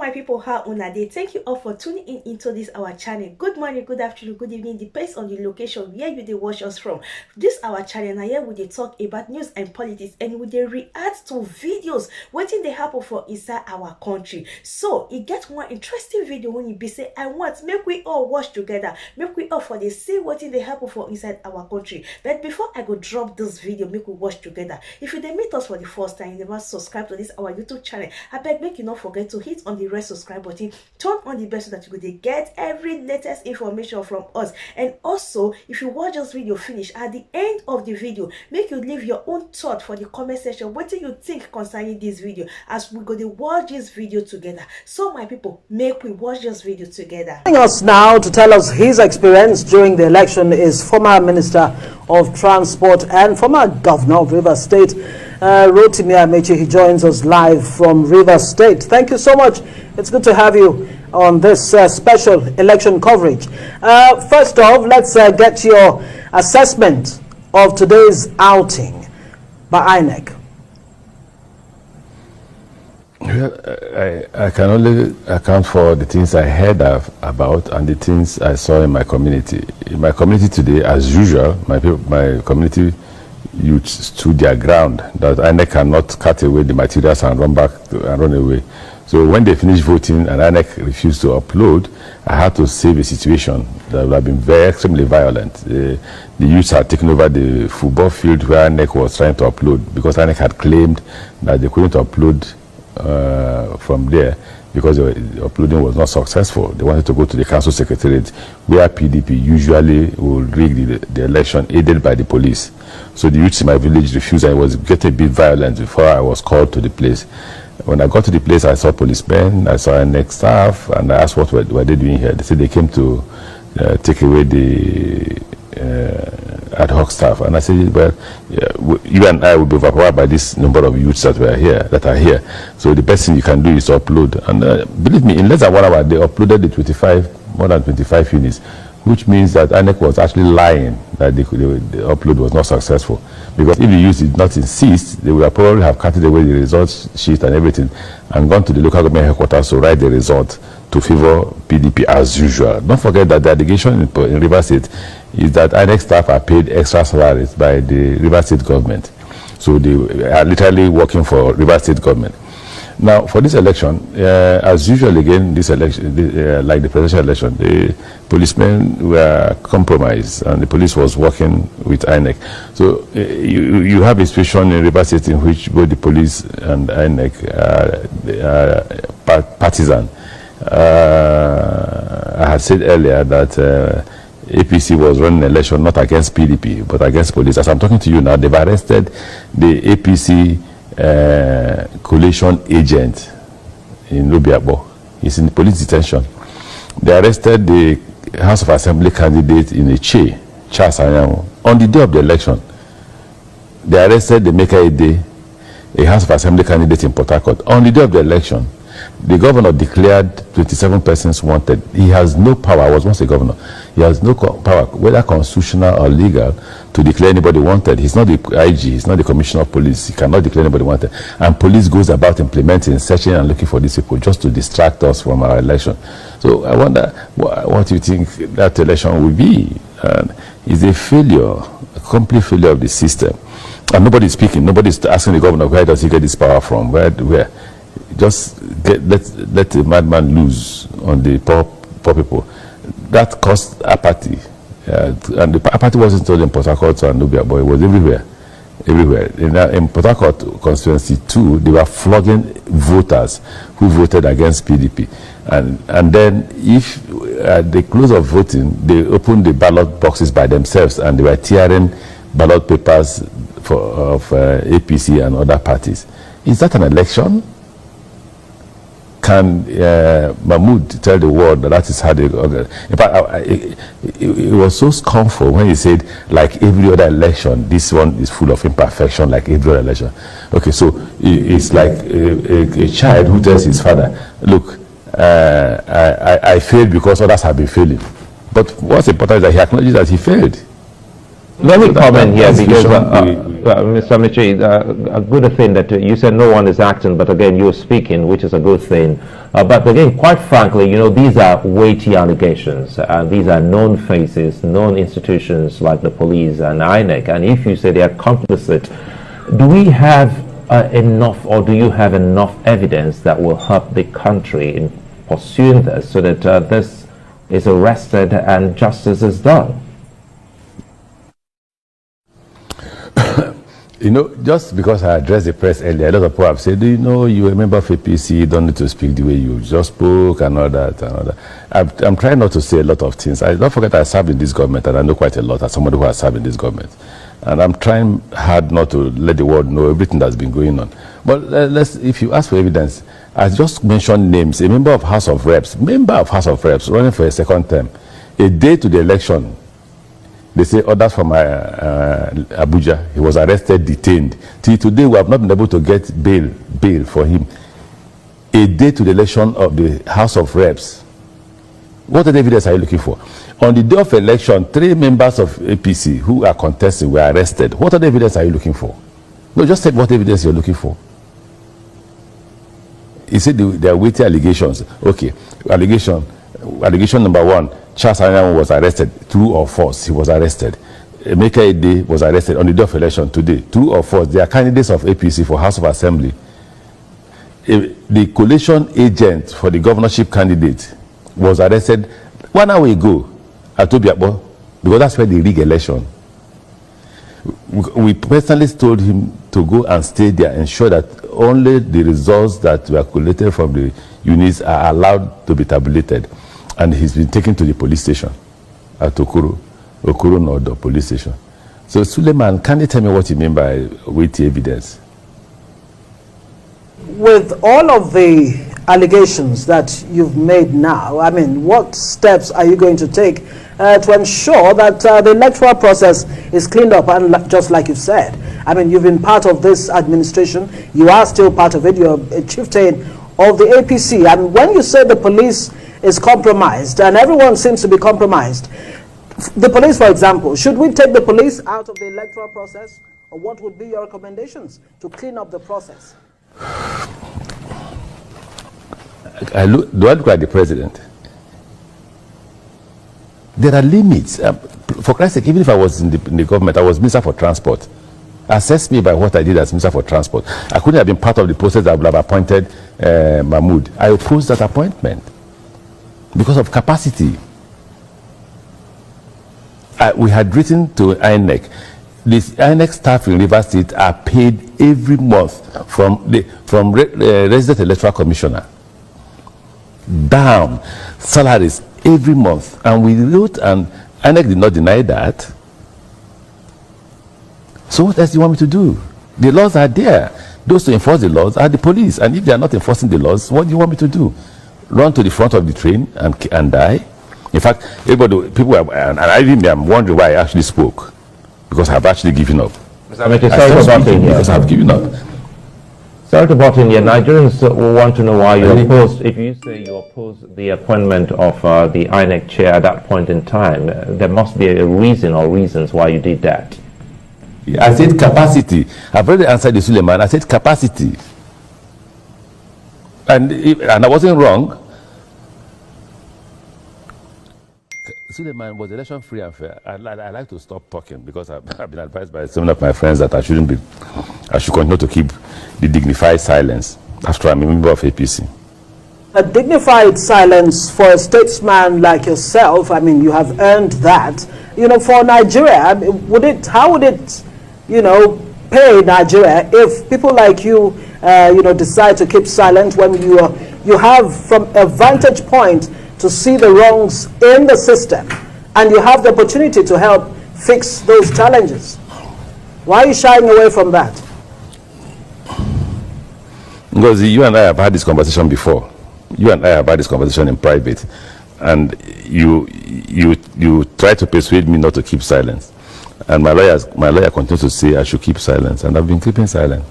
my people, how una dey? Thank you all for tuning in into this our channel. Good morning, good afternoon, good evening, depends on the location where you dey watch us from. This our channel na here we dey talk about news and politics, and we dey react to videos wetin dey happen for inside our country. So e get one interesting video when you be say I want make we all watch together, make we all for dey see wetin dey happen for inside our country. But before I go drop this video, make we watch together. If you dey meet us for the first time, you never subscribe to this our YouTube channel, abeg make you not forget to hit on the red subscribe button, turn on the bell so that you go get every latest information from us. And also, if you watch this video finish, at the end of the video, make you leave your own thought for the comment section. What do you think concerning this video as we go to watch this video together? So my people, make we watch this video together. Joining us now to tell us his experience during the election is former Minister of Transport and former Governor of Rivers State, Rotimi Amechi. He joins us live from Rivers State. Thank you so much. It's good to have you on this special election coverage. First off, let's get your assessment of today's outing by INEC. I can only account for the things I heard about and the things I saw in my community. In my community today, as usual, my community youth stood their ground that INEC cannot cut away the materials and run back and run away. So when they finished voting and INEC refused to upload, I had to save a situation that would have been very extremely violent. The youths had taken over the football field where INEC was trying to upload, because INEC had claimed that they couldn't upload from there because the uploading was not successful. They wanted to go to the council secretariat where PDP usually will rig the election, aided by the police. So the youths in my village refused, and it was getting a bit violent before I was called to the place. When I got to the place, I saw policemen, I saw INEC staff, and I asked what were they doing here. They said they came to take away the ad hoc staff. And I said, well, you and I will be overpowered by this number of youths that are here. So the best thing you can do is to upload. And believe me, in less than 1 hour, they uploaded the more than 25 units, which means that INEC was actually lying that the upload was not successful. Because if the youth did not insist, they would probably have cutted away the results sheet and everything and gone to the local government headquarters to write the result to favor PDP as usual. Don't forget that the allegation in Rivers State is that INEC staff are paid extra salaries by the Rivers State government. So they are literally working for Rivers State government. Now, for this election, as usual again, this election, like the presidential election, the policemen were compromised and the police was working with INEC. So you have a situation in Rivers State in which both the police and INEC are partisan. I had said earlier that APC was running an election not against PDP, but against police. As I'm talking to you now, they've arrested the APC coalition agent in Lubiabo. He's in police detention. They arrested the House of Assembly candidate in Eche, Charles Anyanwu, on the day of the election. They arrested the Maker Ede, a House of Assembly candidate in Port Harcourt, on the day of the election. The governor declared 27 persons wanted. He has no power. I was once a governor. He has no power, whether constitutional or legal, to declare anybody wanted. He's not the IG. He's not the commissioner of police. He cannot declare anybody wanted. And police goes about implementing, searching, and looking for these people just to distract us from our election. So I wonder what you think that election will be. It's a failure, a complete failure of the system. And nobody's speaking. Nobody's asking the governor, where does he get this power from? Where? Just let the madman loose on the poor people. That caused apathy. And the apathy wasn't only in Port Harcourt and Nubia, but it was everywhere. In Port Harcourt constituency 2, they were flogging voters who voted against PDP. And then if at the close of voting, they opened the ballot boxes by themselves and they were tearing ballot papers of APC and other parties. Is that an election? Can Mahmoud tell the world that is how they organize? In fact, it was so scornful when he said, like every other election, this one is full of imperfection, like every other election. Okay, so it's like a child who tells his father, look, I failed because others have been failing. But what's important is that he acknowledges that he failed. Let me comment here because, Mr. Amici, a good thing that you said no one is acting, but again, you're speaking, which is a good thing. But again, quite frankly, you know, these are weighty allegations. These are known faces, known institutions like the police and INEC. And if you say they are complicit, do we have enough, or do you have enough evidence that will help the country in pursuing this so that this is arrested and justice is done? You know, just because I addressed the press earlier, a lot of people have said, you know, you're a member of APC, you don't need to speak the way you just spoke and all that and all that. I'm trying not to say a lot of things. I don't forget I served in this government, and I know quite a lot as somebody who has served in this government. And I'm trying hard not to let the world know everything that's been going on. But if you ask for evidence, I just mentioned names. A member of House of Reps running for a second term, a day to the election, they say others from Abuja, he was arrested, detained. Till today, we have not been able to get bail for him. A day to the election of the House of Reps. What other evidence are you looking for? On the day of election, 3 members of APC who are contesting were arrested. What other evidence are you looking for? No, just say what evidence you're looking for. He said there are weighty allegations. Okay, allegation number 1. Charles Anyan was arrested. True or false? He was arrested. Emeka Ede was arrested on the day of election today. True or false? They are candidates of APC for House of Assembly. The coalition agent for the governorship candidate was arrested 1 hour ago at Tobiabo, because that's where they rig election. We personally told him to go and stay there, ensure that only the results that were collated from the units are allowed to be tabulated. And he's been taken to the police station at Okoro Nordo police station. So Suleiman, can you tell me what you mean by weighty evidence? With all of the allegations that you've made now, I mean, what steps are you going to take to ensure that the electoral process is cleaned up? And just like you've said, I mean, you've been part of this administration, you are still part of it, you're a chieftain of the APC. And when you say the police is compromised, and everyone seems to be compromised, the police, for example, should we take the police out of the electoral process, or what would be your recommendations to clean up the process? Do I look like the president? There are limits. For Christ's sake, even if I was in the government, I was Minister for Transport. Assess me by what I did as Minister for Transport. I couldn't have been part of the process that would have appointed Mahmood. I opposed that appointment because of capacity. We had written to INEC. This INEC staff in Rivers State are paid every month from resident electoral commissioner down salaries every month, and we wrote, and INEC did not deny that. So what else do you want me to do? The laws are there. Those to enforce the laws are the police, and if they are not enforcing the laws, what do you want me to do? Run to the front of the train and die? In fact, people are, and I'm wondering why I actually spoke, because I've actually given up. Because I've given up. Sorry to butt in here. Nigerians want to know why you opposed. If you say you oppose the appointment of the INEC chair at that point in time, there must be a reason or reasons why you did that. I said capacity. I've already answered the Suleiman. I said capacity. And I wasn't wrong. Suleiman, was election free and fair? I like to stop talking because I've been advised by some of my friends that I should continue to keep the dignified silence after I'm a member of APC. A dignified silence for a statesman like yourself, I mean, you have earned that. You know, for Nigeria, how would it, you know, pay Nigeria if people like you, you know, decide to keep silent when you have from a vantage point to see the wrongs in the system, and you have the opportunity to help fix those challenges? Why are you shying away from that? Because you and I have had this conversation before. You and I have had this conversation in private, and you try to persuade me not to keep silence, and my lawyer continues to say I should keep silence, and I've been keeping silence.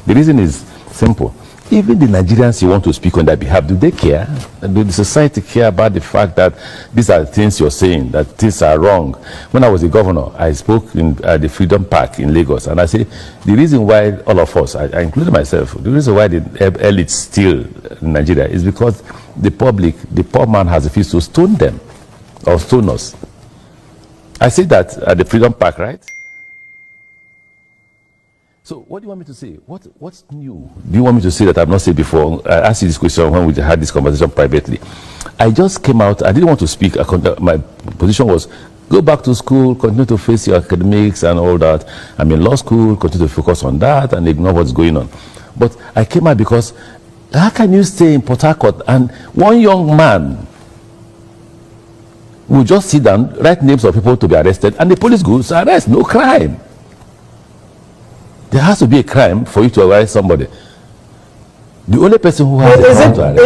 The reason is simple. even the Nigerians you want to speak on their behalf, do they care? Do the society care about the fact that these are things you're saying, that things are wrong? When I was a governor, I spoke in the Freedom Park in Lagos, and I said, the reason why all of us, I included myself, the reason why the elite steal in Nigeria is because the public, the poor man has refused to stone them, or stone us. I said that at the Freedom Park, right? So what do you want me to say? What's new? Do you want me to say that I've not said before? I asked you this question when we had this conversation privately. I just came out. I didn't want to speak. My position was, go back to school, continue to face your academics and all that. I'm in law school, continue to focus on that and ignore what's going on. But I came out because how can you stay in Port Harcourt and one young man will just sit down, write names of people to be arrested, and the police goes to arrest? No crime. There has to be a crime for you to arrest somebody. The only person who has a crime to arrest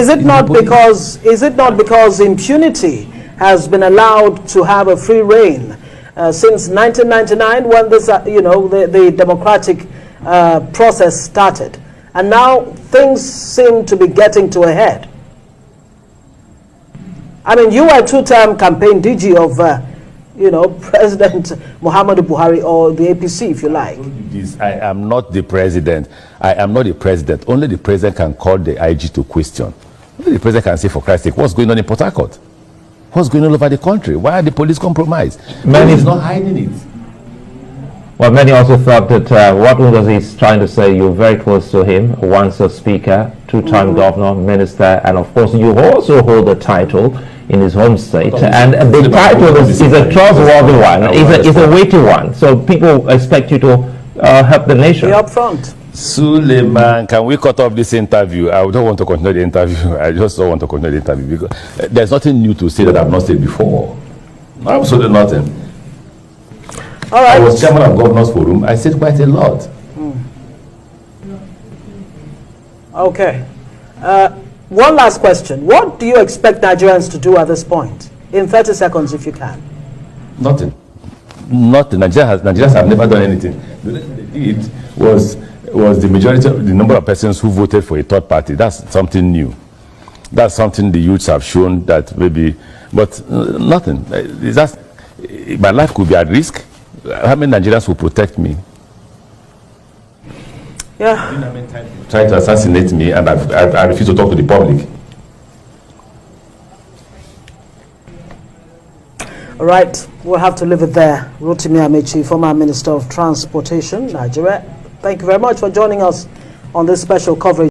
is it not because impunity has been allowed to have a free reign since 1999 when this the democratic process started, and now things seem to be getting to a head? I mean, you were two-term campaign DG of President Muhammadu Buhari, or the APC, if you like. I am not the president. I am not the president. Only the president can call the IG to question. Only the president can say, for Christ's sake, what's going on in Port Harcourt? What's going on all over the country? Why are the police compromised? Many is not hiding it. Well, many also thought that what was he trying to say? You're very close to him, once a speaker, two-time governor, minister, and of course you also hold a title in his home state, and the title is a trustworthy one, is a weighty one, so people expect you to help the nation. Be up front. Suleiman, can we cut off this interview? I don't want to continue the interview. I just don't want to continue the interview because there's nothing new to say that I've not said before. Absolutely nothing. All right. I was chairman of Governors Forum. I said quite a lot. Okay. One last question. What do you expect Nigerians to do at this point? In 30 seconds, if you can. Nothing. Nothing. Nigerians have never done anything. It was the majority of the number of persons who voted for a third party. That's something new. That's something the youths have shown that maybe, but nothing. My life could be at risk. How many Nigerians will protect me? Yeah. Trying to assassinate me, and I refuse to talk to the public. All right, we'll have to leave it there. Rotimi Amechi, former Minister of Transportation, Nigeria. Thank you very much for joining us on this special coverage.